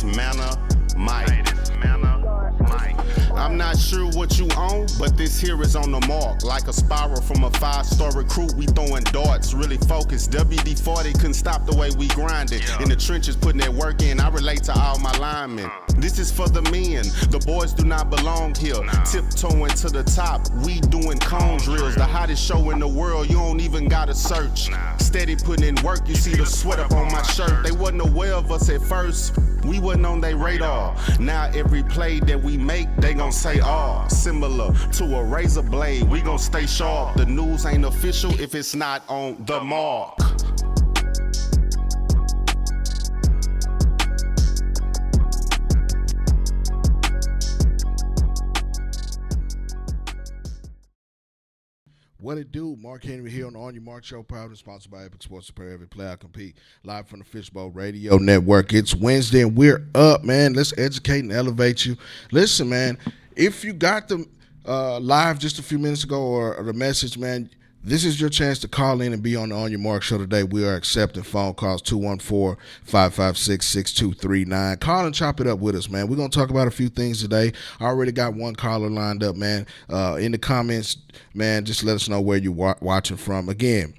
it's Manna Mike. I'm not sure what you own, but this here is on the mark. Like a spiral from a 5-star recruit, we throwing darts, really focused. WD-40 couldn't stop the way we grinded. In the trenches, putting that work in, I relate to all my linemen. This is for the men, the boys do not belong here. Tiptoeing to the top, we doing cone drills. The hottest show in the world, you don't even gotta search. Steady putting in work, you see the sweat up on my shirt. They wasn't aware of us at first, we wasn't on their radar. Now every play that we make, they gon' say, oh, similar to a razor blade, we gon' stay sharp. The news ain't official if it's not on the mark. What it do? Mark Henry here on Your Mark Show, proudly sponsored by Epic Sports. Prepare every player compete. Live from the Fishbowl Radio Network. It's Wednesday and we're up, man. Let's educate and elevate you. Listen, man, if you got the live just a few minutes ago or the message, man, this is your chance to call in and be on the On Your Mark Show today. We are accepting phone calls, 214-556-6239. Call and chop it up with us, man. We're going to talk about a few things today. I already got one caller lined up, man. In the comments, man, just let us know where you're watching from. Again,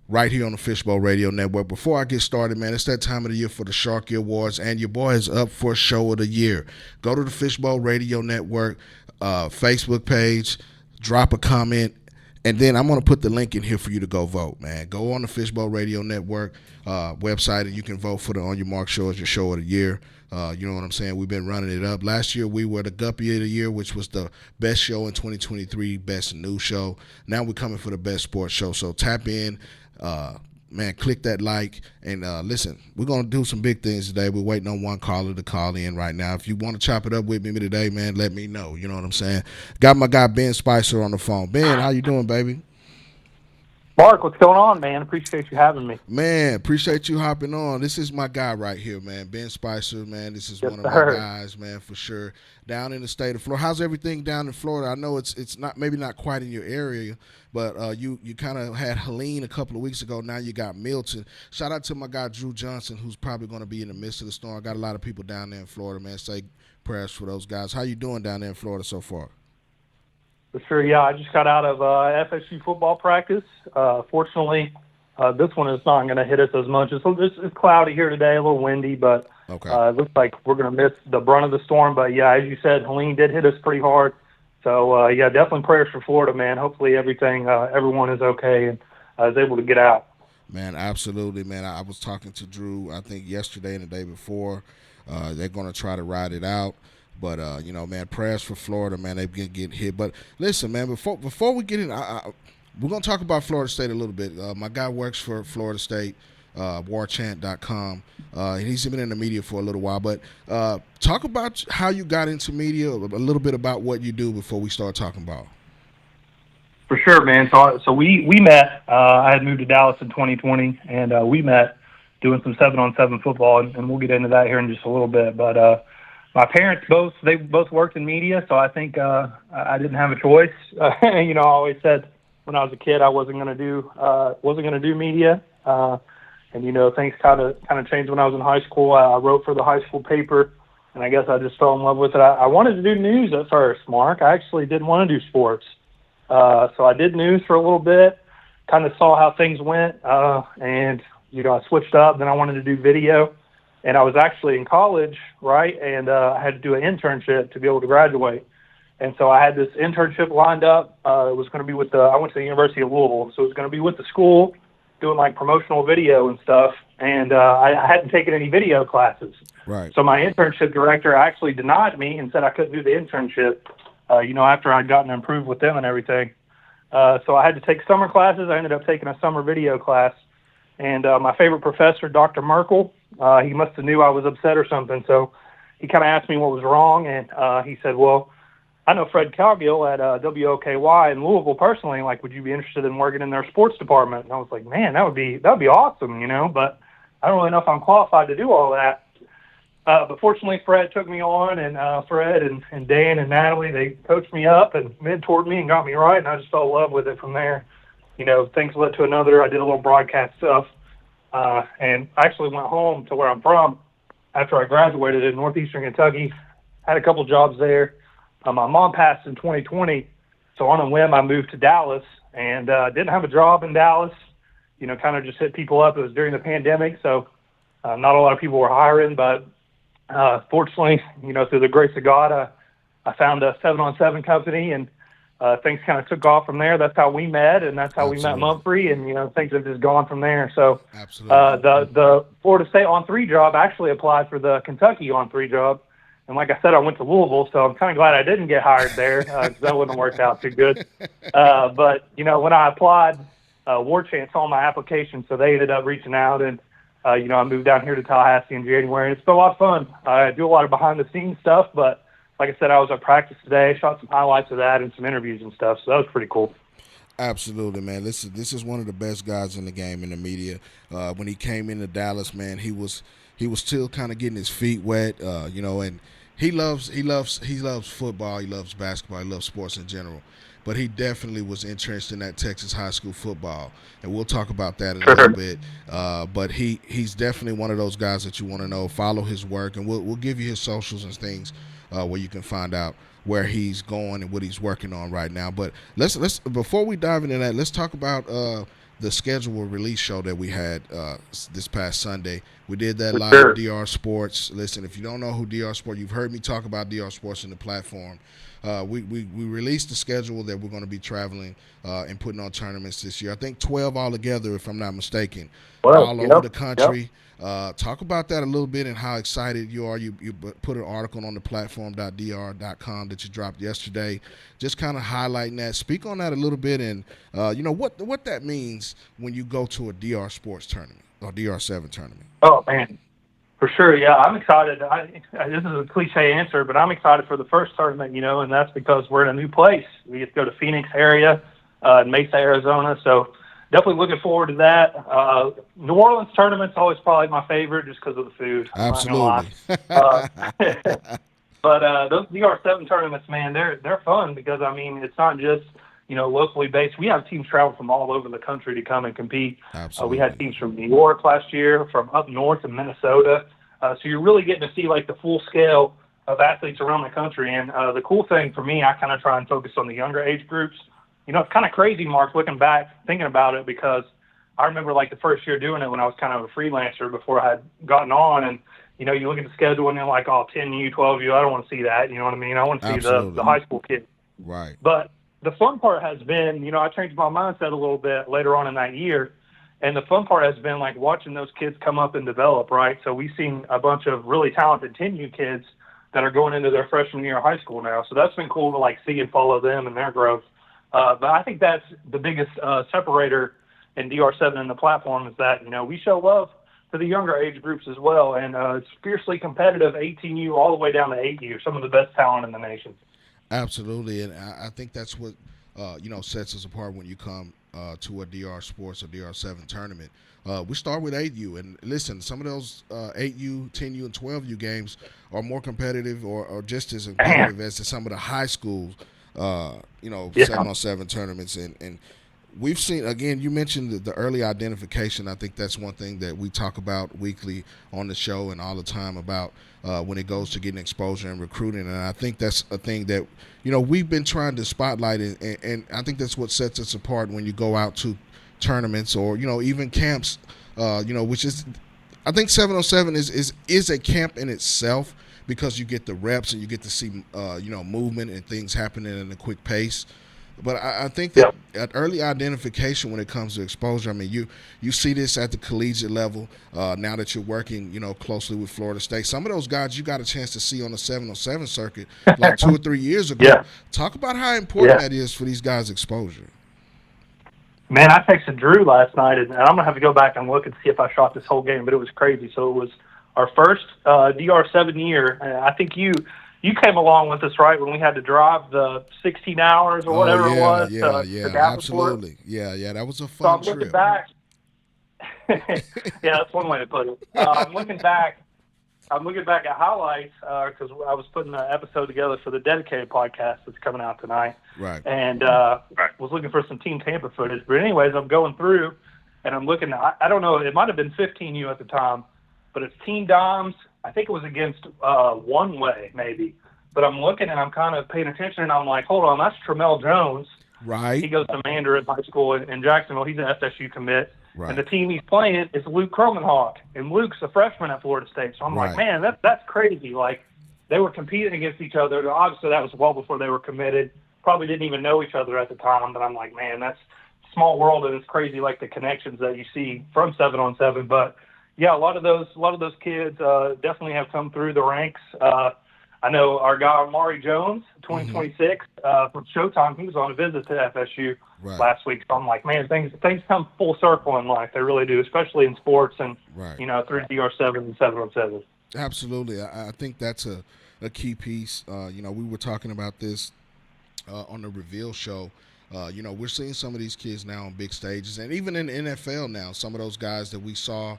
right here on the Fishbowl Radio Network. Before I get started, man, it's that time of the year for the Sharky Awards, and your boy is up for Show of the Year. Go to the Fishbowl Radio Network Facebook page, drop a comment, and then I'm going to put the link in here for you to go vote, man. Go on the Fishbowl Radio Network website, and you can vote for the On Your Mark Show as your Show of the Year. You know what I'm saying? We've been running it up. Last year, we were the Guppy of the Year, which was the best show in 2023, best new show. Now we're coming for the best sports show. So tap in, man, click that like, and listen, we're going to do some big things today. We're waiting on one caller to call in right now. If you want to chop it up with me today, man, let me know. You know what I'm saying? Got my guy Ben Spicer on the phone. Ben, how you doing, baby? Mark, what's going on, man? Appreciate you having me. Man, appreciate you hopping on. This is my guy right here, man. Ben Spicer, man. This is Yes, one of my sir. guys, man, for sure. Down in the state of Florida. How's everything down in Florida? I know it's not maybe not quite in your area, but you kind of had Helene a couple of weeks ago. Now you got Milton. Shout out to my guy Drew Johnson, who's probably going to be in the midst of the storm. I got a lot of people down there in Florida, man. Say prayers for those guys. How you doing down there in Florida so far? For sure, yeah. I just got out of FSU football practice. Fortunately, this one is not going to hit us as much. It's cloudy here today, a little windy, but Okay. it looks like we're going to miss the brunt of the storm. But, yeah, as you said, Helene did hit us pretty hard. So, yeah, definitely prayers for Florida, man. Hopefully everyone is okay and is able to get out. Man, absolutely, man. I was talking to Drew, I think, yesterday and the day before. They're going to try to ride it out. But, you know, man, prayers for Florida, man. They're going to get hit. But, listen, man, before we get in, we're going to talk about Florida State a little bit. My guy works for Florida State, warchant.com. He's been in the media for a little while. But talk about how you got into media, a little bit about what you do before we start talking about. For sure, man. So we met. I had moved to Dallas in 2020, and we met doing some 7-on-7 football, and we'll get into that here in just a little bit. But my parents both worked in media, so I think I didn't have a choice. You know, I always said when I was a kid I wasn't going to do media. And you know, things kind of changed when I was in high school. I wrote for the high school paper, and I guess I just fell in love with it. I wanted to do news at first, Mark. I actually didn't want to do sports. So I did news for a little bit, kind of saw how things went, and, you know, I switched up. Then I wanted to do video, and I was actually in college, right, and I had to do an internship to be able to graduate. And so I had this internship lined up. It was going to be I went to the University of Louisville, so it was going to be with the school doing, like, promotional video and stuff, and I hadn't taken any video classes. Right. So my internship director actually denied me and said I couldn't do the internship. You know, after I'd gotten improved with them and everything. So I had to take summer classes. I ended up taking a summer video class. And my favorite professor, Dr. Merkel, he must have knew I was upset or something. So he kind of asked me what was wrong. And he said, well, I know Fred Cowgill at WOKY in Louisville personally. Like, would you be interested in working in their sports department? And I was like, man, that would be awesome, you know. But I don't really know if I'm qualified to do all that. But fortunately, Fred took me on, and Fred and Dan and Natalie, they coached me up and mentored me and got me right, and I just fell in love with it from there. You know, things led to another. I did a little broadcast stuff, and I actually went home to where I'm from after I graduated in Northeastern Kentucky. Had a couple jobs there. My mom passed in 2020, so on a whim I moved to Dallas and didn't have a job in Dallas. Kind of just hit people up. It was during the pandemic, so not a lot of people were hiring. But fortunately, through the grace of God, I found a 7-on-7 company, and things kind of took off from there. That's how we met, and that's how we met Mumphrey, and things have just gone from there. So the Florida State on-3 job actually applied for the Kentucky on-3 job. And like I said, I went to Louisville, so I'm kind of glad I didn't get hired there because that wouldn't have worked out too good. But, when I applied, War Chant saw my application, so they ended up reaching out. And, I moved down here to Tallahassee in January. And it's been a lot of fun. I do a lot of behind-the-scenes stuff, but like I said, I was at practice today, shot some highlights of that and some interviews and stuff, so that was pretty cool. Absolutely, man. This is one of the best guys in the game in the media. When he came into Dallas, man, he was still kind of getting his feet wet, and he loves football, he loves basketball, he loves sports in general. But he definitely was interested in that Texas high school football, and we'll talk about that in a little bit. But he's definitely one of those guys that you want to know. Follow his work, and we'll give you his socials and things where you can find out where he's going and what he's working on right now. But let's before we dive into that, let's talk about the scheduled release show that we had this past Sunday. We did that live at DR Sportz. Listen, if you don't know who DR Sportz, you've heard me talk about DR Sportz in the platform. We released the schedule that we're going to be traveling and putting on tournaments this year. I think 12 altogether, if I'm not mistaken, all over the country. Talk about that a little bit and how excited you are. You put an article on the platform.dr.com that you dropped yesterday, just kind of highlighting that. Speak on that a little bit and, what that means when you go to a DR Sportz tournament or DR7 tournament. Oh, man. For sure, yeah. I'm excited. This is a cliche answer, but I'm excited for the first tournament, and that's because we're in a new place. We get to go to Phoenix area, Mesa, Arizona, so definitely looking forward to that. New Orleans tournament's always probably my favorite just because of the food. Absolutely. But those DR7 tournaments, man, they're fun because, it's not just, locally based. We have teams travel from all over the country to come and compete. We had teams from New York last year, from up north in Minnesota. So you're really getting to see, the full scale of athletes around the country. And the cool thing for me, I kind of try and focus on the younger age groups. It's kind of crazy, Mark, looking back, thinking about it, because I remember, the first year doing it when I was kind of a freelancer before I had gotten on. And, you look at the schedule and you're like, 10U, 12U, I don't want to see that. You know what I mean? I want to see the high school kids. Right. But the fun part has been, I changed my mindset a little bit later on in that year. And the fun part has been, watching those kids come up and develop, right? So we've seen a bunch of really talented 10U kids that are going into their freshman year of high school now. So that's been cool to, see and follow them and their growth. But I think that's the biggest separator in DR7 and the platform is that, we show love to the younger age groups as well. And it's fiercely competitive, 18U all the way down to 8U, some of the best talent in the nation. Absolutely, and I think that's what sets us apart when you come to a DR Sportz or DR7 tournament. We start with 8U, and listen, some of those 8U, 10U, and 12U games are more competitive or just as competitive as some of the high schools, 7-on-7 tournaments. And we've seen, again, you mentioned the early identification. I think that's one thing that we talk about weekly on the show and all the time about when it goes to getting exposure and recruiting. And I think that's a thing that, we've been trying to spotlight, and I think that's what sets us apart when you go out to tournaments or, even camps, which is, I think 7-on-7 is a camp in itself because you get the reps and you get to see, movement and things happening in a quick pace. But I think that at early identification when it comes to exposure, you see this at the collegiate level now that you're working, closely with Florida State. Some of those guys you got a chance to see on the 7-on-7 circuit 2 or 3 years ago. Yeah. Talk about how important that is for these guys' exposure. Man, I texted Drew last night, and I'm going to have to go back and look and see if I shot this whole game, but it was crazy. So it was our first DR7 year. I think you came along with us, right, when we had to drive the 16 hours or whatever it was. Absolutely. Yeah, that was a fun trip. Looking back. Yeah, that's one way to put it. I'm looking back at highlights because I was putting an episode together for the dedicated podcast that's coming out tonight. Right. And was looking for some Team Tampa footage. But anyways, I'm going through, and I'm looking. I don't know. It might have been 15U at the time, but it's Team Doms, I think it was against One Way maybe. But I'm looking and I'm kind of paying attention and I'm like, hold on, that's Tramel Jones. Right. He goes to Mandarin High School in Jacksonville. He's an FSU commit. Right. And the team he's playing is Luke Kromenhawk. And Luke's a freshman at Florida State. So I'm like, man, that's crazy. Like, they were competing against each other. Obviously, that was well before they were committed. Probably didn't even know each other at the time. But I'm like, man, that's a small world, and it's crazy, like the connections that you see from 7-on-7. But yeah, a lot of those kids definitely have come through the ranks. I know our guy Amari Jones, 2026 from Showtime. He was on a visit to FSU last week. So I'm like, man, things come full circle in life. They really do, especially in sports and through DR7 and 7-on-7. Absolutely, I think that's a key piece. We were talking about this on the Reveal show. We're seeing some of these kids now on big stages, and even in the NFL now, some of those guys that we saw,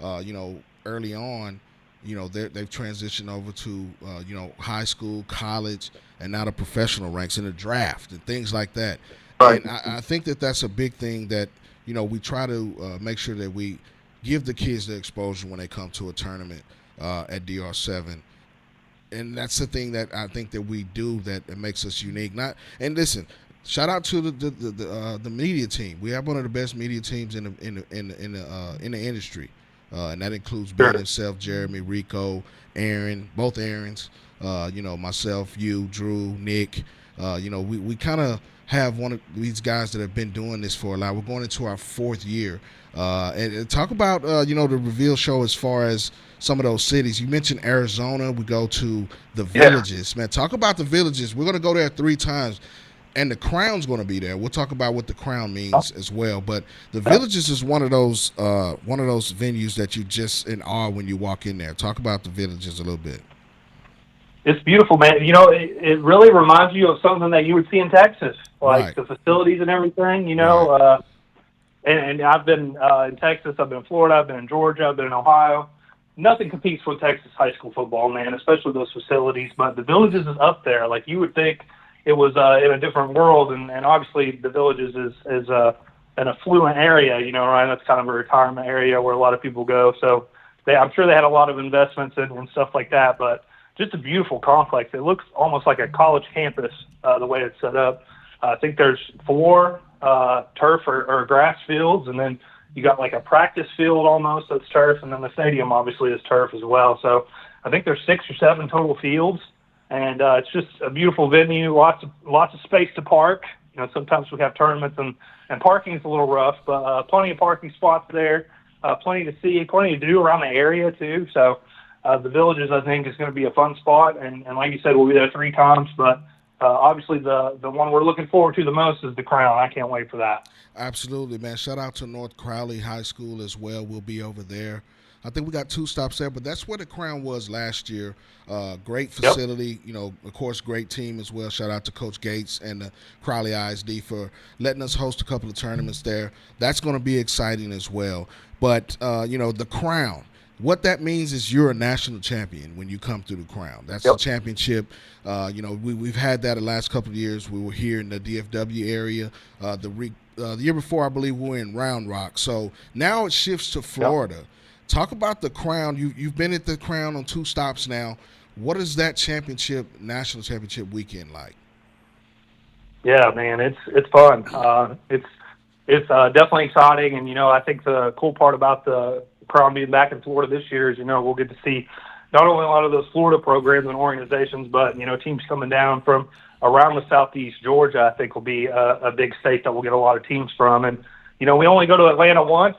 early on. They've transitioned over to, high school, college, and now the professional ranks in the draft and things like that. Right. And I think that that's a big thing that, we try to make sure that we give the kids the exposure when they come to a tournament at DR7. And that's the thing that I think that we do that makes us unique. And listen, shout out to the media team. We have one of the best media teams in the industry. And that includes Ben himself, Jeremy, Rico, Aaron, both Aarons, myself, you, Drew, Nick. We kind of have one of these guys that have been doing this for a while. We're going into our 4th year. And talk about, the Reveal show as far as some of those cities. You mentioned Arizona. We go to the Villages. Man, talk about the Villages. We're going to go there 3 times. And the Crown's going to be there. We'll talk about what the Crown means as well. But the Villages is one of those venues that you just in awe when you walk in there. Talk about the Villages a little bit. It's beautiful, man. It really reminds you of something that you would see in Texas, like the facilities and everything. And I've been in Texas. I've been in Florida. I've been in Georgia. I've been in Ohio. Nothing competes with Texas high school football, man, especially those facilities. But the Villages is up there. Like you would think. It was in a different world, and obviously the Villages is an affluent area, right? That's kind of a retirement area where a lot of people go. So I'm sure they had a lot of investments and stuff like that, but just a beautiful complex. It looks almost like a college campus the way it's set up. I think there's 4 turf or grass fields, and then you got like a practice field almost that's turf, and then the stadium obviously is turf as well. So I think there's 6 or 7 total fields. And it's just a beautiful venue, lots of space to park. Sometimes we have tournaments and parking is a little rough, but plenty of parking spots there, plenty to see, plenty to do around the area too. So the Villages, I think, is going to be a fun spot. And like you said, we'll be there 3 times. But obviously the one we're looking forward to the most is the Crown. I can't wait for that. Absolutely, man. Shout out to North Crowley High School as well. We'll be over there. I think we got 2 stops there, but that's where the Crown was last year. Great facility, of course, great team as well. Shout out to Coach Gates and the Crowley ISD for letting us host a couple of tournaments there. That's going to be exciting as well. But, the Crown, what that means is you're a national champion when you come through the Crown. That's the championship. We've had that the last couple of years. We were here in the DFW area. The year before, I believe, we were in Round Rock. So now it shifts to Florida. Talk about the Crown. You've been at the Crown on 2 stops now. What is that national championship weekend like? Yeah, man, it's fun. It's definitely exciting, and I think the cool part about the Crown being back in Florida this year is we'll get to see not only a lot of those Florida programs and organizations, but teams coming down from around the Southeast. Georgia, I think, will be a big state that we'll get a lot of teams from, and we only go to Atlanta once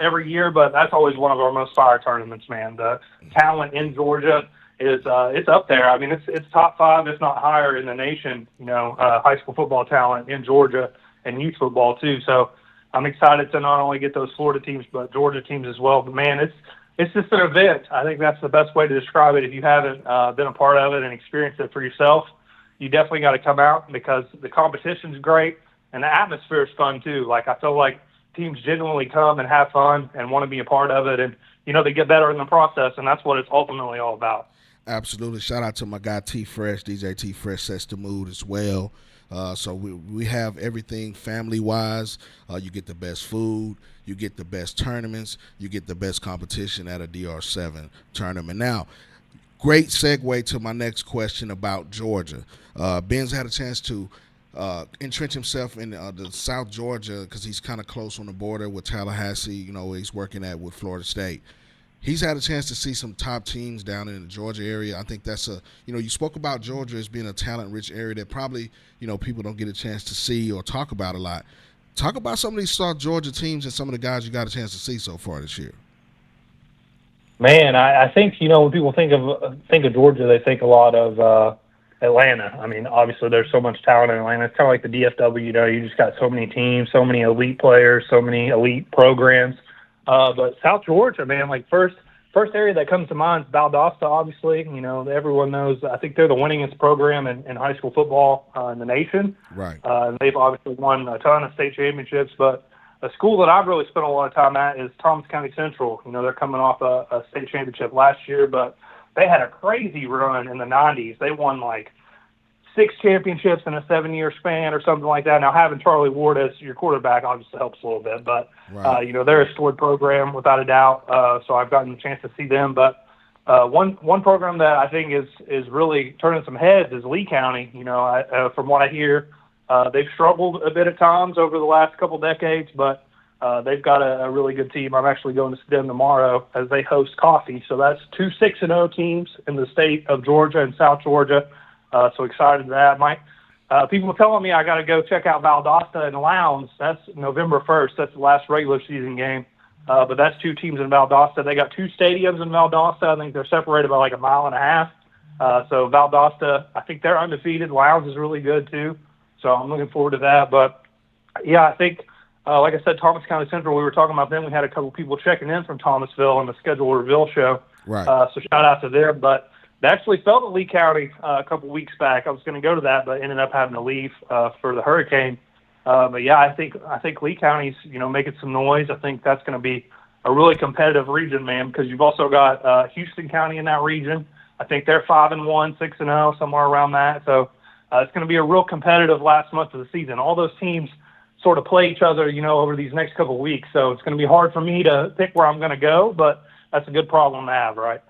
every year, but that's always one of our most fire tournaments, man. The talent in Georgia is it's up there. I mean, it's top 5, if not higher, in the nation. High school football talent in Georgia and youth football too. So I'm excited to not only get those Florida teams, but Georgia teams as well. But man, it's just an event. I think that's the best way to describe it. If you haven't been a part of it and experienced it for yourself, you definitely got to come out because the competition's great and the atmosphere is fun too. Like I feel like teams genuinely come and have fun and want to be a part of it, and they get better in the process, and that's what it's ultimately all about. Absolutely. Shout out to my guy T Fresh, DJ T Fresh sets the mood as well. So we have everything family-wise. You get the best food. You get the best tournaments. You get the best competition at a DR7 tournament. Now, great segue to my next question about Georgia. Ben's had a chance to entrench himself in the South Georgia because he's kind of close on the border with Tallahassee. He's working with Florida State. He's had a chance to see some top teams down in the Georgia area. I think that's you spoke about Georgia as being a talent-rich area that probably, people don't get a chance to see or talk about a lot. Talk about some of these South Georgia teams and some of the guys you got a chance to see so far this year. Man, I think, when people think of Georgia, they think a lot of Atlanta. I mean, obviously there's so much talent in Atlanta. It's kind of like the DFW, you just got so many teams, so many elite players, so many elite programs. But South Georgia, man, like first area that comes to mind is Valdosta, obviously. Everyone knows, I think they're the winningest program in high school football in the nation. Right. And they've obviously won a ton of state championships. But a school that I've really spent a lot of time at is Thomas County Central. They're coming off a state championship last year, but they had a crazy run in the 90s. They won like 6 championships in a 7-year span or something like that. Now, having Charlie Ward as your quarterback obviously helps a little bit, but, right. They're a storied program without a doubt, so I've gotten a chance to see them. But one program that I think is really turning some heads is Lee County. From what I hear, they've struggled a bit at times over the last couple decades, but they've got a really good team. I'm actually going to see them tomorrow as they host Coffee. So that's 2 6-0 teams in the state of Georgia and South Georgia. So excited for that. People telling me I got to go check out Valdosta and Lowndes. That's November 1st. That's the last regular season game. But that's 2 teams in Valdosta. They got 2 stadiums in Valdosta. I think they're separated by like 1.5 miles. So Valdosta, I think they're undefeated. Lowndes is really good too. So I'm looking forward to that. But yeah, I think, like I said, Thomas County Central, we were talking about them. We had a couple people checking in from Thomasville on the schedule reveal show. Right. So shout out to them. But they actually fell to Lee County a couple weeks back. I was going to go to that, but ended up having to leave for the hurricane. But yeah, I think Lee County's making some noise. I think that's going to be a really competitive region, man, because you've also got Houston County in that region. I think they're 5-1, 6-0, somewhere around that. So it's going to be a real competitive last month of the season. All those teams sort of play each other, over these next couple of weeks. So it's going to be hard for me to pick where I'm going to go, but that's a good problem to have, right?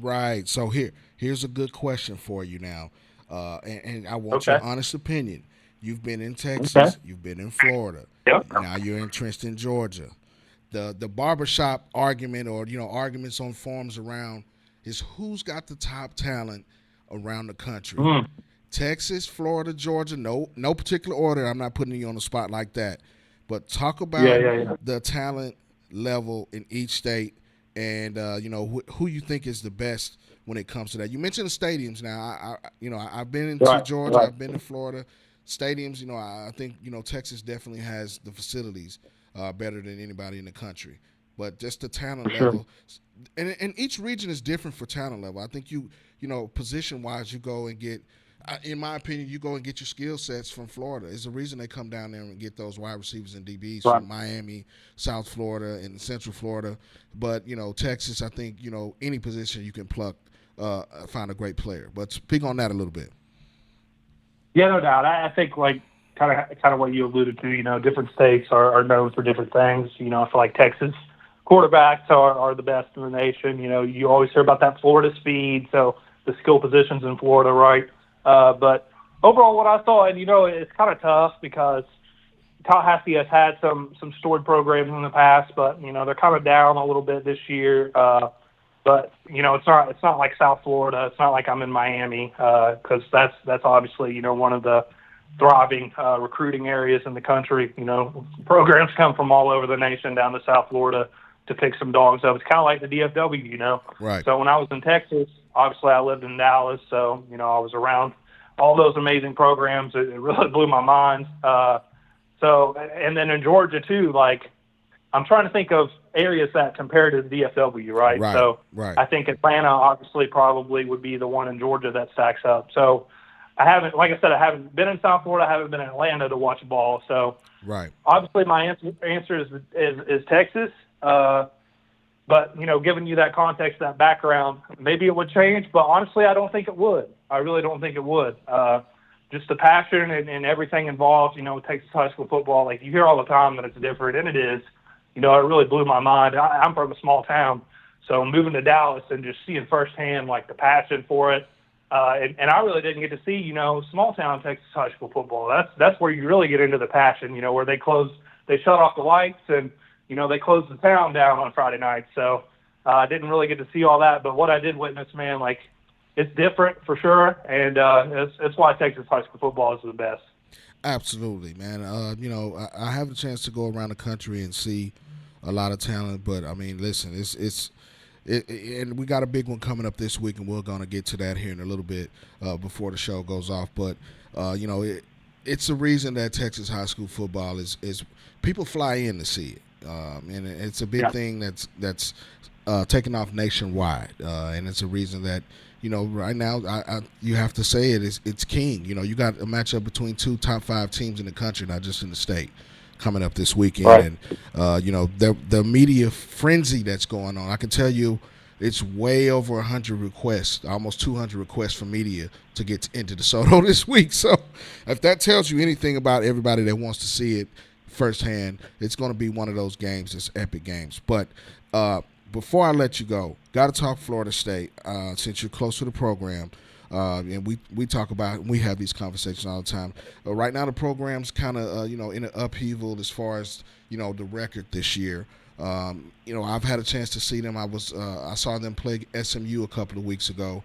Right. So here's a good question for you now, and I want your honest opinion. You've been in Texas. You've been in Florida. Yep. Now you're entrenched in Georgia. The barbershop argument or, arguments on forums around is who's got the top talent around the country. Texas, Florida, Georgia, no particular order. I'm not putting you on the spot like that. But talk about the talent level in each state and, who you think is the best when it comes to that. You mentioned the stadiums. Now, I've been into Georgia. Right. I've been to Florida. Stadiums, I think, Texas definitely has the facilities better than anybody in the country. But just the talent level. And each region is different for talent level. I think position-wise, you go and get, in my opinion, you go and get your skill sets from Florida. It's the reason they come down there and get those wide receivers and DBs from Miami, South Florida, and Central Florida. But, Texas, I think, any position you can pluck, find a great player. But speak on that a little bit. Yeah, no doubt. I think like kind of what you alluded to. Different states are known for different things. I feel like Texas quarterbacks are the best in the nation. You always hear about that Florida speed, so the skill positions in Florida, right? But overall, what I saw, and it's kind of tough because Tallahassee has had some storied programs in the past, but they're kind of down a little bit this year. But it's not like South Florida. It's not like I'm in Miami because that's obviously one of the thriving recruiting areas in the country. Programs come from all over the nation down to South Florida to pick some dogs up. It's kind of like the DFW. Right. So when I was in Texas, obviously I lived in Dallas, so I was around all those amazing programs. It really blew my mind. And then in Georgia too, like I'm trying to think of areas that compare to the DFW, right? So I think Atlanta obviously probably would be the one in Georgia that stacks up. So I haven't been in South Florida. I haven't been in Atlanta to watch ball. So obviously my answer is Texas. But, giving you that context, that background, maybe it would change. But honestly, I don't think it would. I really don't think it would. just the passion and everything involved, with Texas high school football. Like, you hear all the time that it's different, and it is. It really blew my mind. I'm from a small town, so moving to Dallas and just seeing firsthand, like, the passion for it. And I really didn't get to see, small town Texas high school football. That's where you really get into the passion, where they shut off the lights and, they close the town down on Friday night. So I didn't really get to see all that. But what I did witness, man, like, it's different for sure. And it's why Texas high school football is the best. Absolutely, man. I have a chance to go around the country and see a lot of talent. But, I mean, listen, and we got a big one coming up this week, and we're going to get to that here in a little bit before the show goes off. But, it's the reason that Texas high school football is people fly in to see it. And it's a big thing that's taking off nationwide, and it's a reason that right now you have to say it's king. You got a matchup between two top 5 teams in the country, not just in the state, coming up this weekend, right. And the media frenzy that's going on. I can tell you, it's way over 100 requests, almost 200 requests from media to get into DeSoto this week. So if that tells you anything about everybody that wants to see it firsthand, it's going to be one of those games. It's epic games. But before I let you go, got to talk Florida State since you're close to the program. And we talk about, we have these conversations all the time. Right now the program's kind of in an upheaval as far as the record this year. I've had a chance to see them. I saw them play SMU a couple of weeks ago.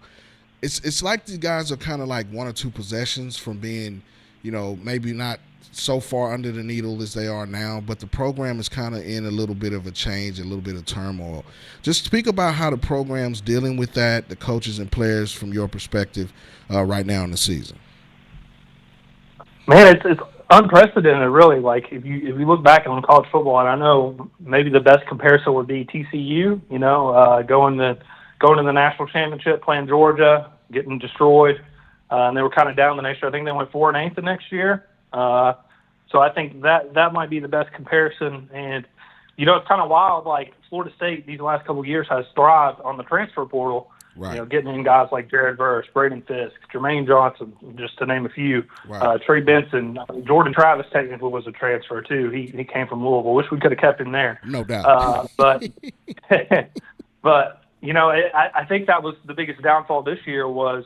It's like these guys are kind of like one or two possessions from being maybe not so far under the needle as they are now, but the program is kind of in a little bit of a change, a little bit of turmoil. Just speak about how the program's dealing with that, the coaches and players from your perspective right now in the season. Man, it's unprecedented, really. Like, if you look back on college football, and I know maybe the best comparison would be TCU, going to the national championship, playing Georgia, getting destroyed, and they were kind of down the next year. I think they went 4-8 the next year. So I think that might be the best comparison. And, it's kind of wild. Like, Florida State these last couple of years has thrived on the transfer portal. Right. Getting in guys like Jared Verse, Braden Fisk, Jermaine Johnson, just to name a few. Right. Trey Benson, Jordan Travis technically was a transfer too. He came from Louisville. Wish we could have kept him there. No doubt. But I think that was the biggest downfall this year was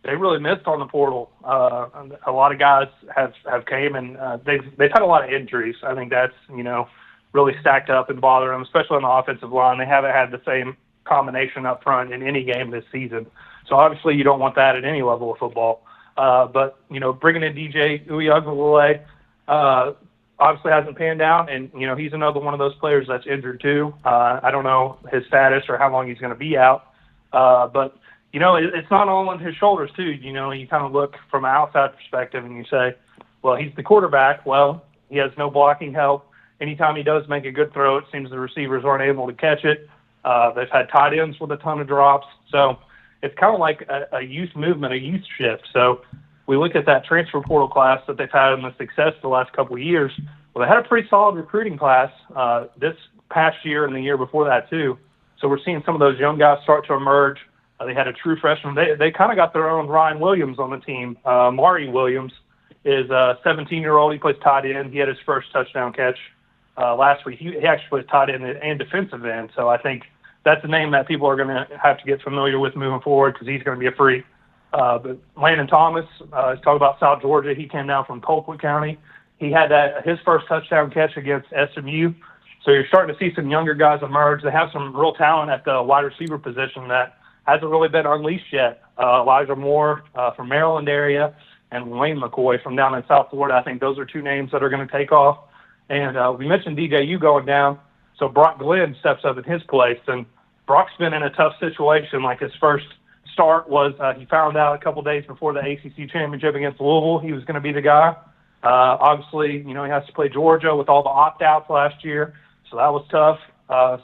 they really missed on the portal. A lot of guys have came and they've had a lot of injuries. I think that's really stacked up and bothered them, especially on the offensive line. They haven't had the same combination up front in any game this season. So obviously you don't want that at any level of football. But bringing in DJ Uiagalelei obviously hasn't panned out, and he's another one of those players that's injured too. I don't know his status or how long he's going to be out. But it's not all on his shoulders too. You kind of look from an outside perspective and you say, well, he's the quarterback. Well, he has no blocking help. Anytime he does make a good throw, it seems the receivers aren't able to catch it. They've had tight ends with a ton of drops. So it's kind of like a youth movement, a youth shift. So we look at that transfer portal class that they've had and the success the last couple of years. Well, they had a pretty solid recruiting class this past year and the year before that too. So we're seeing some of those young guys start to emerge. They had a true freshman. They kind of got their own Ryan Williams on the team. Mari Williams is a 17-year-old. He plays tight end. He had his first touchdown catch last week. He actually plays tight end and defensive end. So I think that's a name that people are going to have to get familiar with moving forward because he's going to be a freak. But Landon Thomas, talk about South Georgia. He came down from Colquitt County. He had his first touchdown catch against SMU. So you're starting to see some younger guys emerge. They have some real talent at the wide receiver position that hasn't really been unleashed yet. Elijah Moore from Maryland area and Wayne McCoy from down in South Florida. I think those are two names that are going to take off. And we mentioned DJU going down, so Brock Glenn steps up in his place. And Brock's been in a tough situation. Like his first start was he found out a couple days before the ACC championship against Louisville he was going to be the guy. Obviously, he has to play Georgia with all the opt-outs last year, so that was tough.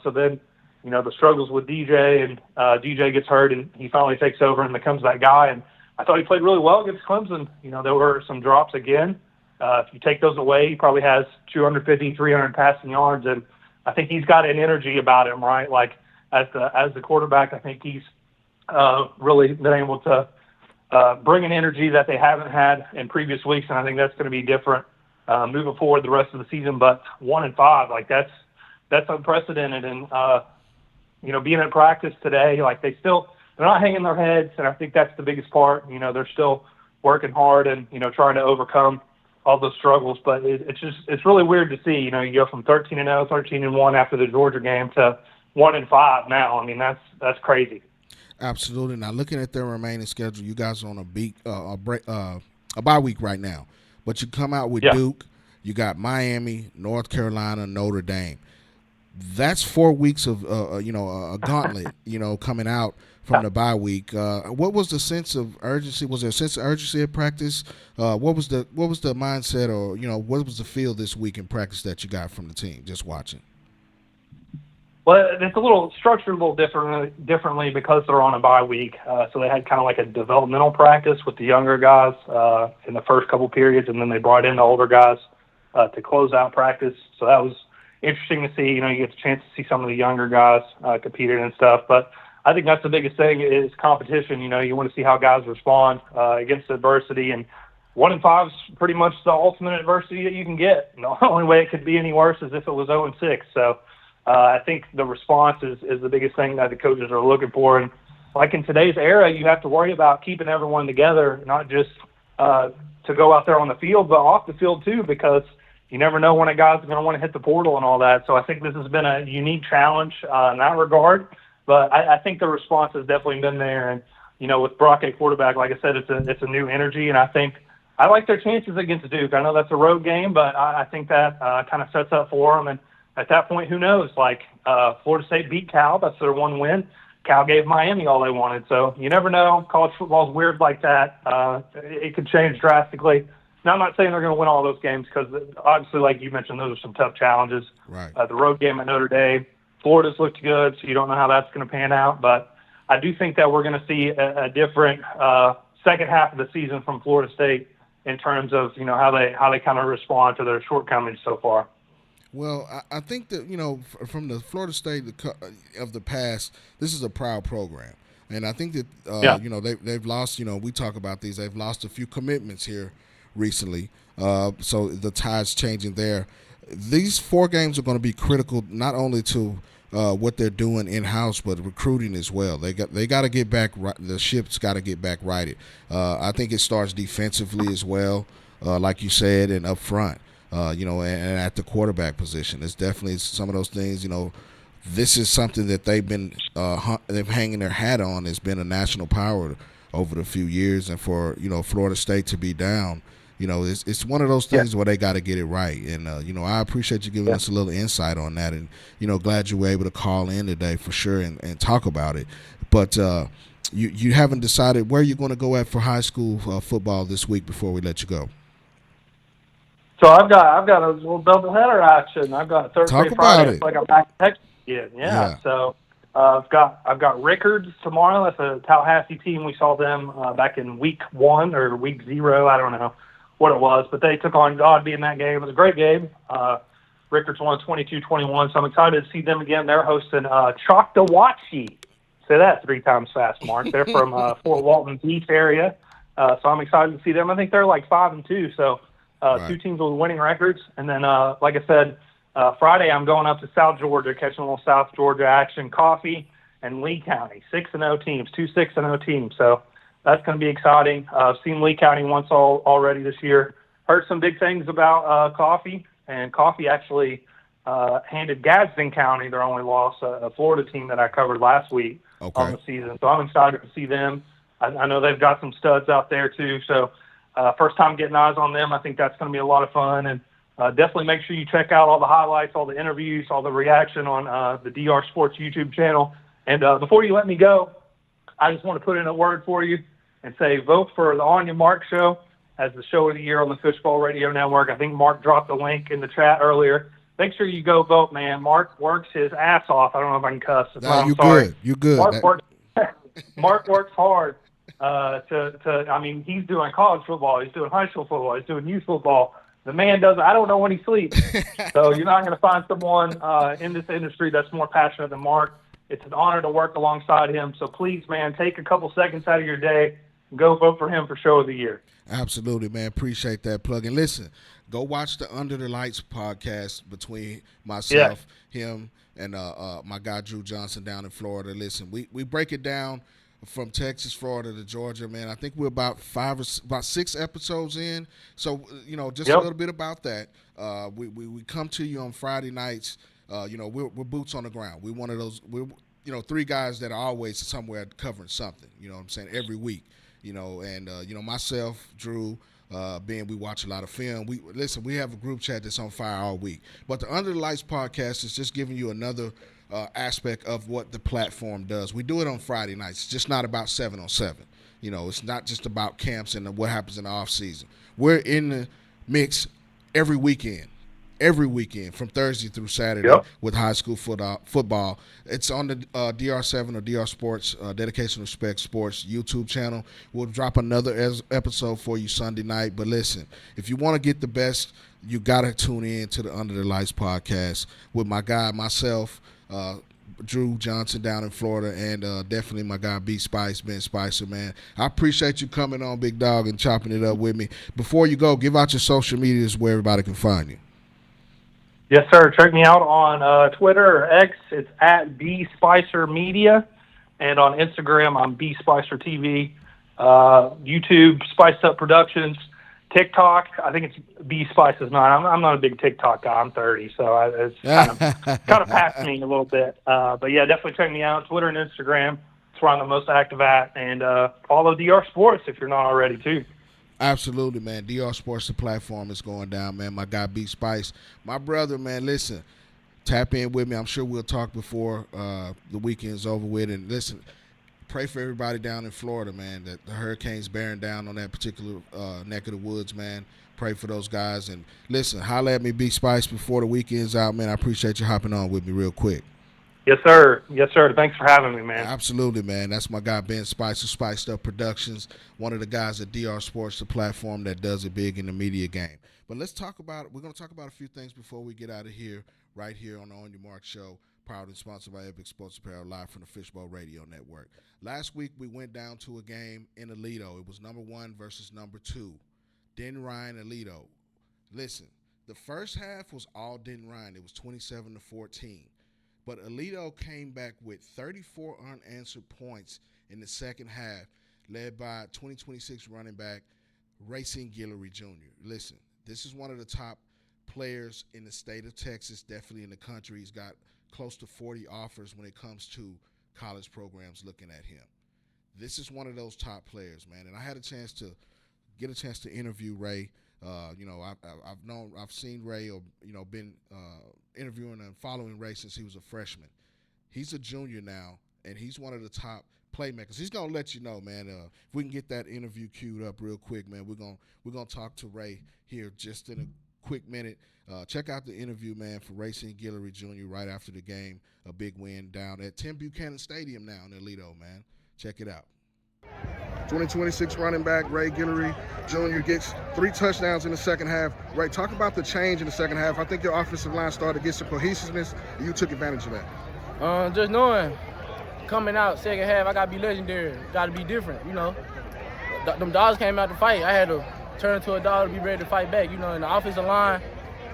So then, the struggles with DJ, and DJ gets hurt, and he finally takes over and becomes that guy. And I thought he played really well against Clemson. There were some drops again. If you take those away, he probably has 250, 300 passing yards, and I think he's got an energy about him, right? Like as the quarterback, I think he's really been able to bringing energy that they haven't had in previous weeks, and I think that's going to be different moving forward the rest of the season. But 1-5, like that's unprecedented, and being in practice today, like they're not hanging their heads, and I think that's the biggest part. They're still working hard and trying to overcome all those struggles. But it's really weird to see. You go from 13-0, 13-1 after the Georgia game to 1-5 now. I mean, that's crazy. Absolutely. Now, looking at their remaining schedule, you guys are on a bye week right now, but you come out with Duke. You got Miami, North Carolina, Notre Dame. That's 4 weeks of a gauntlet. Coming out from the bye week. What was the sense of urgency? Was there a sense of urgency at practice? What was the mindset, or what was the feel this week in practice that you got from the team just watching? Well, it's a little structured a little differently because they're on a bye week. So they had kind of like a developmental practice with the younger guys in the first couple periods, and then they brought in the older guys to close out practice. So that was interesting to see. You get the chance to see some of the younger guys competing and stuff. But I think that's the biggest thing is competition. You want to see how guys respond against adversity. And 1-5 is pretty much the ultimate adversity that you can get. And the only way it could be any worse is if it was 0-6. So I think the response is the biggest thing that the coaches are looking for. And like in today's era, you have to worry about keeping everyone together, not just to go out there on the field, but off the field too, because you never know when a guy's going to want to hit the portal and all that. So I think this has been a unique challenge in that regard. But I think the response has definitely been there. And, with Brock at quarterback, like I said, it's a new energy. And I think I like their chances against Duke. I know that's a road game, but I think that kind of sets up for them. And at that point, who knows? Like Florida State beat Cal. That's their one win. Cal gave Miami all they wanted. So you never know. College football is weird like that. It could change drastically. Now, I'm not saying they're going to win all those games because, obviously, like you mentioned, those are some tough challenges. Right. The road game at Notre Dame, Florida's looked good, so you don't know how that's going to pan out. But I do think that we're going to see a different second half of the season from Florida State in terms of how they kind of respond to their shortcomings so far. Well, I think that from the Florida State of the past, this is a proud program, and I think that they've lost. We talk about these. They've lost a few commitments here recently, so the tide's changing there. These 4 games are going to be critical, not only to what they're doing in house, but recruiting as well. They got to get back. The ship's got to get back righted. I think it starts defensively as well, like you said, and up front. And at the quarterback position, it's definitely some of those things. This is something that they've been they've hanging their hat on. Has been a national power over the few years, and for Florida State to be down. It's one of those things where they got to get it right. And, I appreciate you giving us a little insight on that. And, glad you were able to call in today for sure and talk about it. But you haven't decided where you're going to go at for high school football this week before we let you go. So I've got a little doubleheader action. I've got Thursday, Friday. It's like I'm back in Texas again. Yeah. So I've got Rickards tomorrow. That's a Tallahassee team. We saw them back in week 1 or week 0. I don't know what it was, but they took on Godby in that game. It was a great game. Rickards won 22-21, so I'm excited to see them again. They're hosting Choctawhatchee. Say that 3 times fast, Mark. They're from Fort Walton Beach area, so I'm excited to see them. I think they're like 5-2, so right. 2 teams with winning records. And then, like I said, Friday I'm going up to South Georgia, catching a little South Georgia action. Coffee and Lee County, 6-0 teams, 2 6-0 teams. So that's going to be exciting. I've seen Lee County once already this year. Heard some big things about Coffee, and Coffee actually handed Gadsden County their only loss, a Florida team that I covered last week on the season. So I'm excited to see them. I know they've got some studs out there too. So first time getting eyes on them. I think that's going to be a lot of fun. And definitely make sure you check out all the highlights, all the interviews, all the reaction on the DR Sportz YouTube channel. And before you let me go, I just want to put in a word for you and say vote for the Anya Marc Show as the show of the year on the Fishbowl Radio Network. I think Mark dropped the link in the chat earlier. Make sure you go vote, man. Mark works his ass off. I don't know if I can cuss. No, good. You good. Mark works hard I mean, he's doing college football. He's doing high school football. He's doing youth football. The man doesn't, I don't know when he sleeps. So you're not going to find someone in this industry that's more passionate than Mark. It's an honor to work alongside him. So please, man, take a couple seconds out of your day go vote for him for Show of the Year. Absolutely, man. Appreciate that plug. And listen, go watch the Under the Lights podcast between myself, him, and my guy Drew Johnson down in Florida. Listen, we break it down from Texas, Florida to Georgia, man. I think we're about 6 episodes in. So, just a little bit about that. We come to you on Friday nights. We're boots on the ground. We're one of those, three guys that are always somewhere covering something, you know what I'm saying, every week. Myself, Drew, we watch a lot of film. We have a group chat that's on fire all week. But the Under the Lights podcast is just giving you another aspect of what the platform does. We do it on Friday nights. It's just not about 7-on-7. It's not just about camps and what happens in the off season. We're in the mix every weekend from Thursday through Saturday with high school football. It's on the DR7 or DR Sportz, Dedication Respect Sports YouTube channel. We'll drop another episode for you Sunday night. But listen, if you want to get the best, you got to tune in to the Under the Lights podcast with my guy, myself, Drew Johnson down in Florida, and definitely my guy Ben Spicer, man. I appreciate you coming on, big dog, and chopping it up with me. Before you go, give out your social medias where everybody can find you. Yes, sir. Check me out on Twitter or X. It's at B Spicer Media, and on Instagram I'm B Spicer TV. YouTube Spiced Up Productions. TikTok, I think it's B Spices 9. I'm not a big TikTok guy. I'm 30, so it's kind of past me a little bit. But yeah, definitely check me out. Twitter and Instagram. It's where I'm the most active at, and follow DR Sportz if you're not already too. Absolutely, man. DR Sportz, the platform is going down, man. My guy, B Spice. My brother, man, listen, tap in with me. I'm sure we'll talk before the weekend's over with. And listen, pray for everybody down in Florida, man, that the hurricane's bearing down on that particular neck of the woods, man. Pray for those guys. And listen, holla at me, B Spice, before the weekend's out, man. I appreciate you hopping on with me real quick. Yes, sir. Yes, sir. Thanks for having me, man. Absolutely, man. That's my guy, Ben Spicer, Spiced Up Productions, one of the guys at DR Sportz, the platform that does it big in the media game. But let's talk about, we're going to talk about a few things before we get out of here, right here on the On Your Mark show, proud and sponsored by Epic Sports Apparel, live from the Fishbowl Radio Network. Last week, we went down to a game in Aledo. It was number 1 versus number 2, Den Ryan Aledo. Listen, the first half was all Den Ryan. It was 27-14. But Aledo came back with 34 unanswered points in the second half, led by 2026 running back Racine Guillory Jr. Listen, this is one of the top players in the state of Texas, definitely in the country. He's got close to 40 offers when it comes to college programs looking at him. This is one of those top players, man. And I had a chance to interview Ray. I've seen Ray, or been interviewing and following Ray since he was a freshman. He's a junior now, and he's one of the top playmakers. He's gonna let you know, man. If we can get that interview queued up real quick, man, we're gonna talk to Ray here just in a quick minute. Check out the interview, man, for Racine Guillory Jr. right after the game. A big win down at Tim Buchanan Stadium now in Aledo, man. Check it out. 2026 running back Ray Guillory Jr. gets 3 touchdowns in the second half. Ray, talk about the change in the second half. I think your offensive line started to get some cohesiveness, and you took advantage of that. Just knowing coming out second half, I got to be legendary. Got to be different, Them dogs came out to fight. I had to turn into a dog to be ready to fight back. In the offensive line,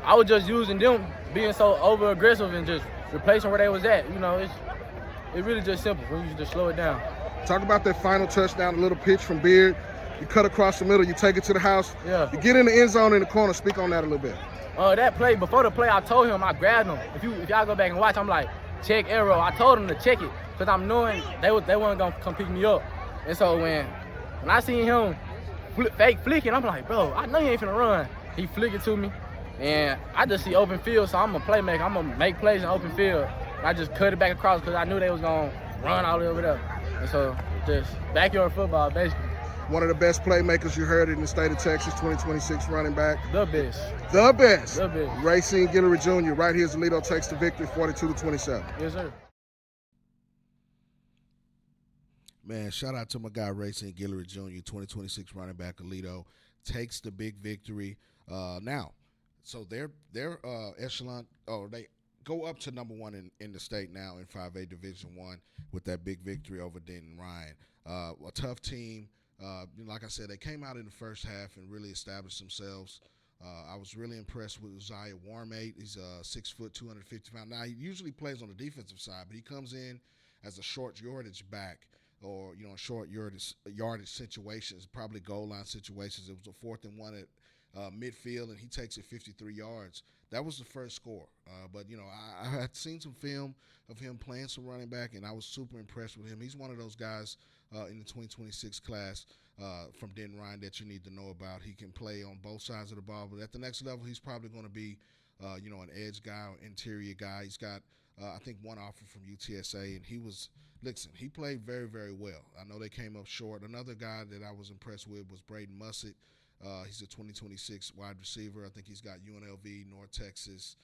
I was just using them being so over-aggressive and just replacing where they was at. It's really just simple when you just slow it down. Talk about that final touchdown, a little pitch from Beard. You cut across the middle, you take it to the house. Yeah. You get in the end zone in the corner. Speak on that a little bit. That play, before the play, I told him, I grabbed him. If y'all go back and watch, I'm like, check arrow. I told him to check it because I'm knowing they weren't going to come pick me up. And so when I seen him fake flicking, I'm like, bro, I know you ain't finna run. He flicked it to me, and I just see open field, so I'm a playmaker. I'm going to make plays in open field. I just cut it back across because I knew they was going to run all the way over there. And so just backyard football, basically. One of the best playmakers you heard in the state of Texas, 2026 running back. The best. The best. The best. Racine Guillory Jr. Right here as Aledo takes the victory, 42-27. Yes, sir. Man, shout out to my guy Racine Guillory Jr., 2026 running back Aledo, takes the big victory. Now, so their echelon, they go up to number 1 in the state now in 5A Division I with that big victory over Denton Ryan. A tough team Like I said, they came out in the first half and really established themselves. I was really impressed with Uzziah Warmate. He's 6 foot, 250 pounds. Now, he usually plays on the defensive side, but he comes in as a short yardage back or, short yardage situations, probably goal line situations. It was a 4th and 1 at midfield, and he takes it 53 yards. That was the first score. But I had seen some film of him playing some running back, and I was super impressed with him. He's one of those guys in the 2026 class from Denton Ryan that you need to know about. He can play on both sides of the ball, but at the next level, he's probably going to be an edge guy or interior guy. He's got, I think, one offer from UTSA, and he played very, very well. I know they came up short. Another guy that I was impressed with was Braden Mussett. He's a 2026 wide receiver. I think he's got UNLV, North Texas,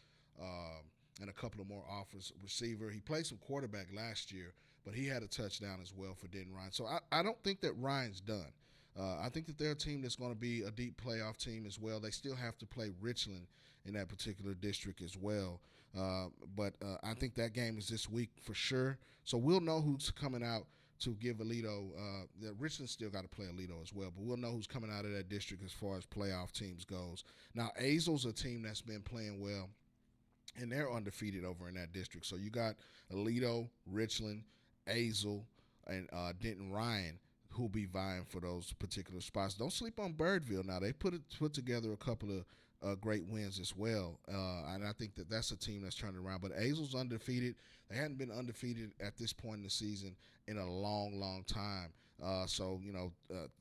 and a couple of more offers. Receiver. He played some quarterback last year, but he had a touchdown as well for Denton Ryan. So I don't think that Ryan's done. I think that they're a team that's going to be a deep playoff team as well. They still have to play Richland in that particular district as well. But I think that game is this week for sure. So we'll know who's coming out to give Alito. Richland still got to play Alito as well, but we'll know who's coming out of that district as far as playoff teams goes. Now, Azel's a team that's been playing well, and they're undefeated over in that district. So you got Alito, Richland, Azel, and Denton Ryan, who'll be vying for those particular spots. Don't sleep on Birdville. Now, they put together a couple of great wins as well, and I think that's a team that's turning around. But Azel's undefeated. They hadn't been undefeated at this point in the season in a long, long time. So,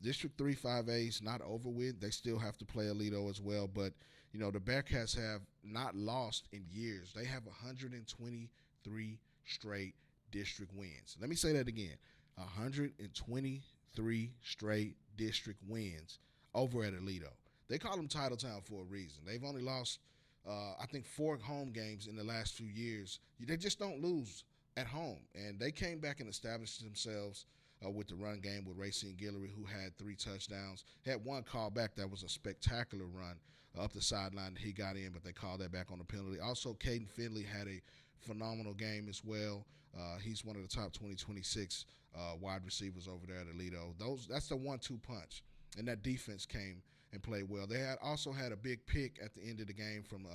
District 3 5A is not over with. They still have to play Alito as well. But, the Bearcats have not lost in years. They have 123 straight district wins. Let me say that again. 123 straight district wins over at Alito. They call them Title Town for a reason. They've only lost, I think, 4 home games in the last few years. They just don't lose at home. And they came back and established themselves with the run game with Racine Guillory, who had 3 touchdowns. Had one call back that was a spectacular run up the sideline that he got in, but they called that back on the penalty. Also, Caden Finley had a phenomenal game as well. He's one of the top 2026 wide receivers over there at Alito. That's the 1-2 punch. And that defense came and played well. They also had a big pick at the end of the game from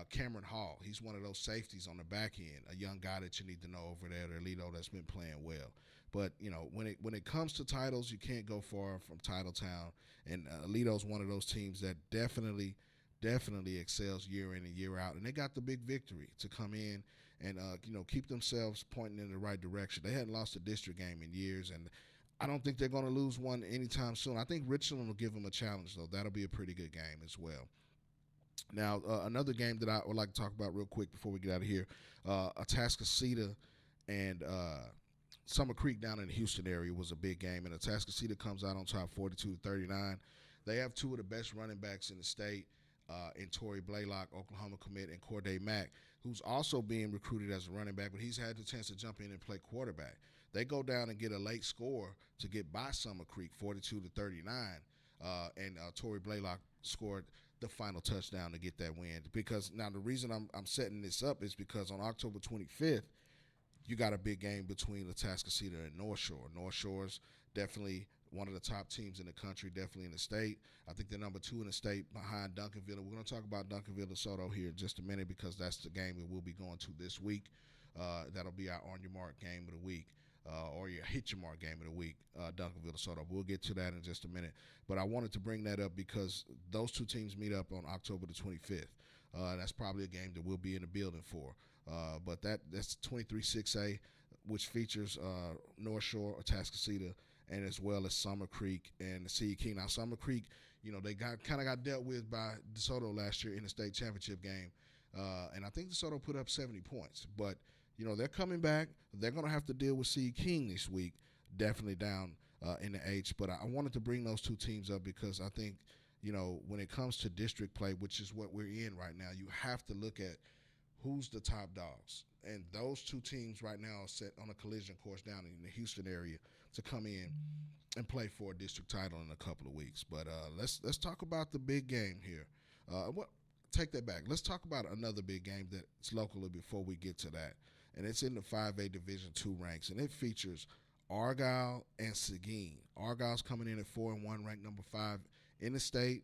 Cameron Hall. He's one of those safeties on the back end, a young guy that you need to know over there at Alito that's been playing well. But, when it comes to titles, you can't go far from Titletown. And Alito's one of those teams that definitely excels year in and year out. And they got the big victory to come in and, keep themselves pointing in the right direction. They hadn't lost a district game in years, and I don't think they're going to lose one anytime soon. I think Richland will give them a challenge, though. That'll be a pretty good game as well. Now, another game that I would like to talk about real quick before we get out of here, Atascocita and Summer Creek down in the Houston area was a big game, and Atascocita comes out on top 42-39. They have 2 of the best running backs in the state. In Torrey Blaylock, Oklahoma commit, and Corday Mack, who's also being recruited as a running back, but he's had the chance to jump in and play quarterback. They go down and get a late score to get by Summer Creek, 42-39, and Torrey Blaylock scored the final touchdown to get that win. Because now the reason I'm setting this up is because on October 25th, you got a big game between Atascocita and North Shore. North Shore's definitely one of the top teams in the country, definitely in the state. I think they're number 2 in the state behind Duncanville. We're going to talk about Duncanville DeSoto here in just a minute because that's the game that we'll be going to this week. That'll be our On Your Mark game of the week. Or your Hit Your Mark game of the week, Duncanville DeSoto. We'll get to that in just a minute. But I wanted to bring that up because those 2 teams meet up on October the 25th. That's probably a game that we'll be in the building for. But that's 23-6A, which features North Shore, Atascocita, and as well as Summer Creek and the C.E. King. Now, Summer Creek, they got dealt with by DeSoto last year in the state championship game. And I think DeSoto put up 70 points. But they're coming back. They're going to have to deal with C.E. King this week, definitely down in the H. But I wanted to bring those 2 teams up because I think, when it comes to district play, which is what we're in right now, you have to look at who's the top dogs. And those 2 teams right now are set on a collision course down in the Houston area to come in and play for a district title in a couple of weeks. But let's talk about the big game here. Take that back. Let's talk about another big game that's locally before we get to that. And it's in the 5A Division II ranks, and it features Argyle and Seguin. Argyle's coming in at 4-1, ranked number 5 in the state.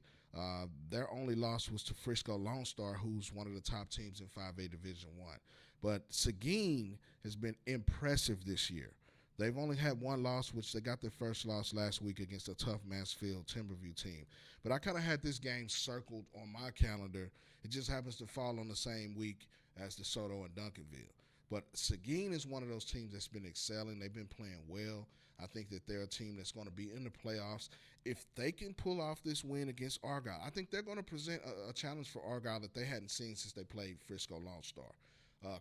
Their only loss was to Frisco Lone Star, who's one of the top teams in 5A Division I. But Seguin has been impressive this year. They've only had one loss, which they got their first loss last week against a tough Mansfield Timberview team. But I kind of had this game circled on my calendar. It just happens to fall on the same week as DeSoto and Duncanville. But Seguin is one of those teams that's been excelling. They've been playing well. I think that they're a team that's going to be in the playoffs. If they can pull off this win against Argyle, I think they're going to present a challenge for Argyle that they hadn't seen since they played Frisco Lone Star.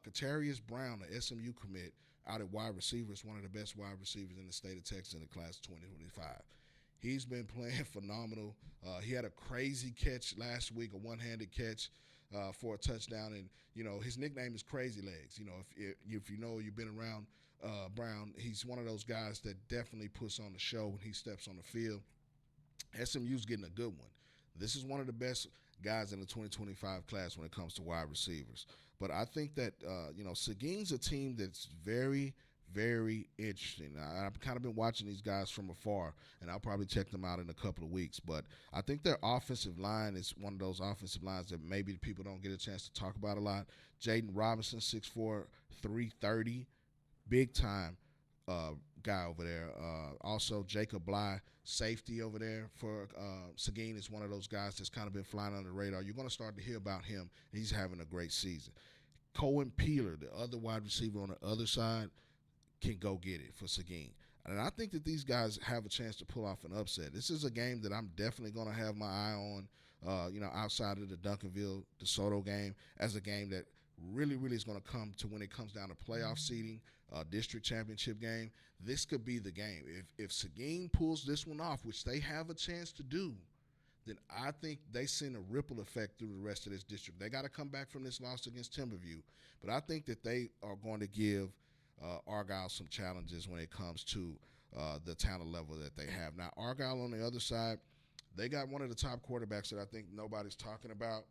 Katarius Brown, the SMU commit, out at wide receiver, is one of the best wide receivers in the state of Texas in the class of 2025. He's been playing phenomenal. He had a crazy catch last week, a one-handed catch for a touchdown, and his nickname is Crazy Legs. If you know you've been around Brown, he's one of those guys that definitely puts on the show when he steps on the field. SMU's getting a good one. This is one of the best guys in the 2025 class when it comes to wide receivers. But I think that, Seguin's a team that's very, very interesting. I've kind of been watching these guys from afar, and I'll probably check them out in a couple of weeks. But I think their offensive line is one of those offensive lines that maybe people don't get a chance to talk about a lot. Jaden Robinson, 6'4", 330, big time guy over there. Also, Jacob Bly, safety over there for Seguin, is one of those guys that's kind of been flying under the radar. You're going to start to hear about him. He's having a great season. Cohen Peeler, the other wide receiver on the other side, can go get it for Seguin. And I think that these guys have a chance to pull off an upset. This is a game that I'm definitely going to have my eye on, outside of the Duncanville DeSoto game, as a game that really, really is going to come to when it comes down to playoff seeding, district championship game. This could be the game. If Seguin pulls this one off, which they have a chance to do, then I think they send a ripple effect through the rest of this district. They got to come back from this loss against Timberview, but I think that they are going to give Argyle some challenges when it comes to the talent level that they have. Now, Argyle on the other side, they got one of the top quarterbacks that I think nobody's talking about,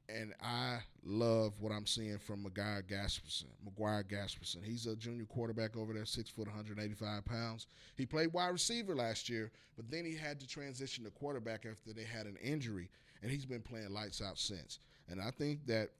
and I love what I'm seeing from McGuire Gasperson. He's a junior quarterback over there, 6 foot, 185 pounds. He played wide receiver last year, but then he had to transition to quarterback after they had an injury, and he's been playing lights out since. And I think that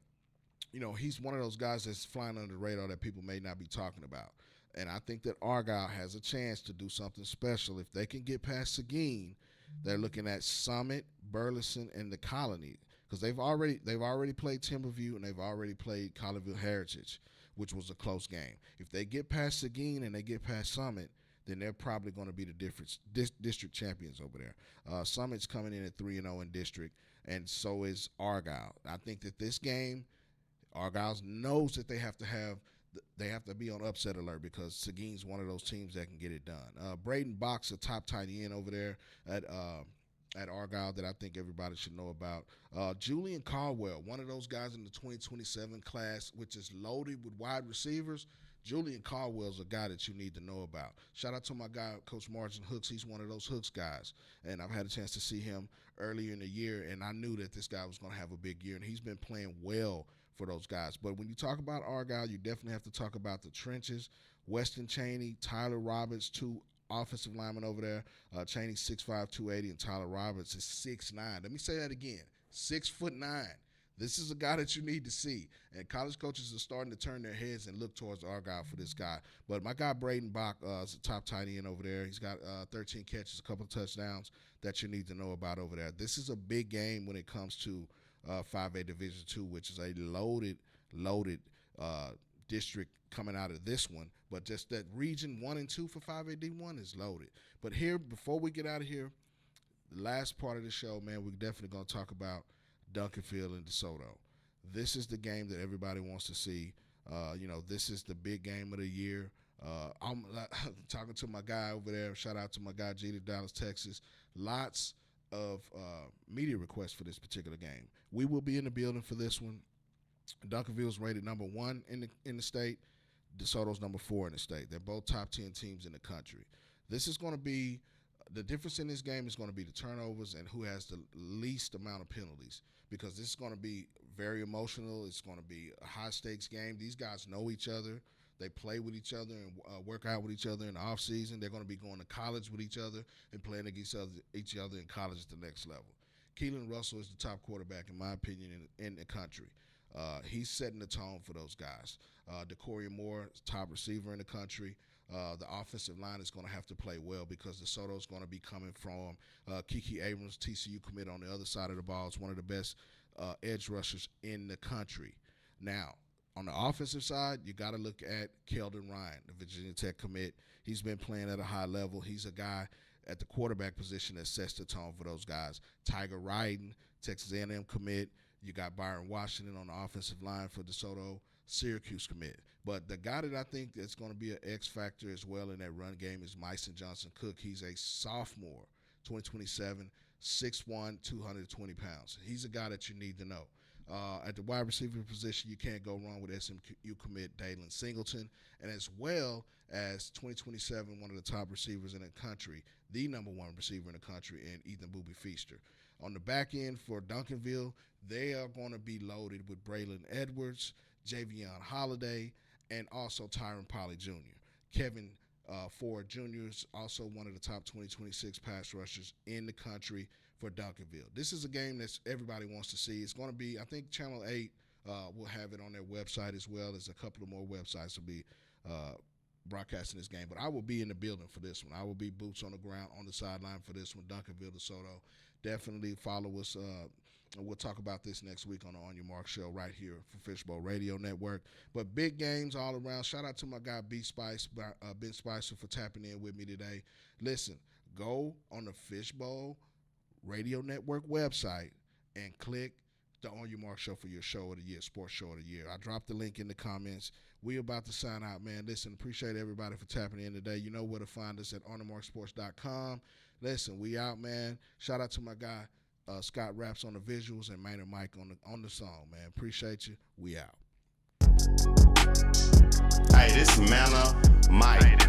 he's one of those guys that's flying under the radar that people may not be talking about. And I think that Argyle has a chance to do something special. If they can get past Seguin, they're looking at Summit, Burleson, and the Colony, because they've already played Timberview and they've already played Colleyville Heritage, which was a close game. If they get past Seguin and they get past Summit, then they're probably going to be the district champions over there. Summit's coming in at 3-0 in district, and so is Argyle. I think that this game, Argyle knows that they have to be on upset alert, because Seguin's one of those teams that can get it done. Braden Box, a top tight end over there at Argyle that I think everybody should know about. Julian Caldwell, one of those guys in the 2027 class, which is loaded with wide receivers. Julian Caldwell's a guy that you need to know about. Shout out to my guy, Coach Martin Hooks. He's one of those Hooks guys, and I've had a chance to see him earlier in the year, and I knew that this guy was going to have a big year, and he's been playing well for those guys. But when you talk about Argyle, you definitely have to talk about the trenches. Weston Cheney, Tyler Roberts, two offensive linemen over there. Cheney's 6'5", 280, and Tyler Roberts is 6'9". Let me say that again, 6'9". This is a guy that you need to see, and college coaches are starting to turn their heads and look towards Argyle for this guy. But my guy Braden Bach is a top tight end over there. He's got 13 catches, a couple of touchdowns that you need to know about over there. This is a big game when it comes to 5A Division II, which is a loaded district coming out of this one. But just that region 1 and 2 for 5A D1 is loaded. But here, before we get out of here, the last part of the show, man, we're definitely going to talk about Duncanville and DeSoto. This is the game that everybody wants to see. This is the big game of the year. I'm talking to my guy over there. Shout out to my guy, G to Dallas, Texas. Lots of media requests for this particular game. We will be in the building for this one. Duncanville's rated number 1 in the state. DeSoto's number 4 in the state. They're both top 10 teams in the country. This is going to be the difference in this game is going to be the turnovers and who has the least amount of penalties, because this is going to be very emotional. It's going to be a high-stakes game. These guys know each other. They play with each other and work out with each other in the off season. They're going to be going to college with each other and playing against each other in college at the next level. Keelan Russell is the top quarterback, in my opinion, in the country. He's setting the tone for those guys. DeCorian Moore, top receiver in the country. The offensive line is going to have to play well because DeSoto is going to be coming from Kiki Abrams, TCU commit on the other side of the ball. Is one of the best edge rushers in the country. Now, on the offensive side, you got to look at Keldon Ryan, the Virginia Tech commit. He's been playing at a high level. He's a guy at the quarterback position that sets the tone for those guys. Tiger Ryden, Texas A&M commit. You got Byron Washington on the offensive line for DeSoto, Syracuse commit. But the guy that I think that's going to be an X factor as well in that run game is Myson Johnson-Cook. He's a sophomore, 2027, 6'1", 220 pounds. He's a guy that you need to know. At the wide receiver position, you can't go wrong with SMU commit Dalen Singleton, and as well as 2027, one of the top receivers in the country, the number one receiver in the country, and Ethan Booby Feaster. On the back end for Duncanville, they are going to be loaded with Braylon Edwards, Javion Holiday, and also Tyron Polley Jr. Kevin Ford Jr. is also one of the top 2026 pass rushers in the country for Duncanville. This is a game that everybody wants to see. It's going to be, I think Channel 8 will have it on their website as well as a couple of more websites will be broadcasting this game. But I will be in the building for this one. I will be boots on the ground on the sideline for this one, Duncanville, DeSoto. Definitely follow us. We'll talk about this next week on the On Your Mark show right here for Fishbowl Radio Network. But big games all around. Shout out to my guy Ben Spicer for tapping in with me today. Listen, go on the Fishbowl Radio Network website and click the On Your Mark show for your show of the year, sports show of the year. I dropped the link in the comments. We about to sign out, man. Listen, appreciate everybody for tapping in today. You know where to find us at onthemarksports.com. Listen, we out, man. Shout out to my guy Scott Raps on the visuals and Maynard Mike on the song, man. Appreciate you. We out. Hey, this Manna Mike.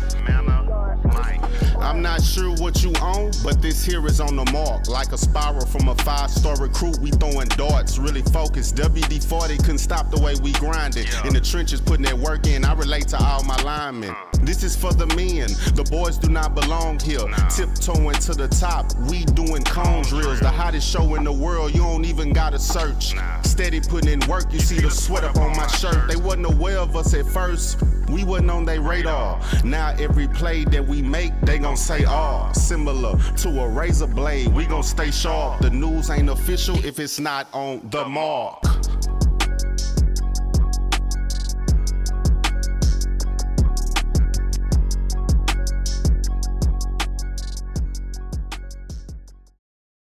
I'm not sure what you own, but this here is on the mark. Like a spiral from a 5-star recruit, we throwing darts, really focused. WD-40 couldn't stop the way we grinded. In the trenches, putting that work in, I relate to all my linemen. This is for the men, the boys do not belong here. Tiptoeing to the top, we doing cone drills. The hottest show in the world, you don't even gotta search. Steady putting in work, you see the sweat up on my shirt. They wasn't aware of us at first, we wasn't on their radar. Now every play that we make, they gon' say, oh, similar to a razor blade, we gon' stay sharp. The news ain't official if it's not on the mark.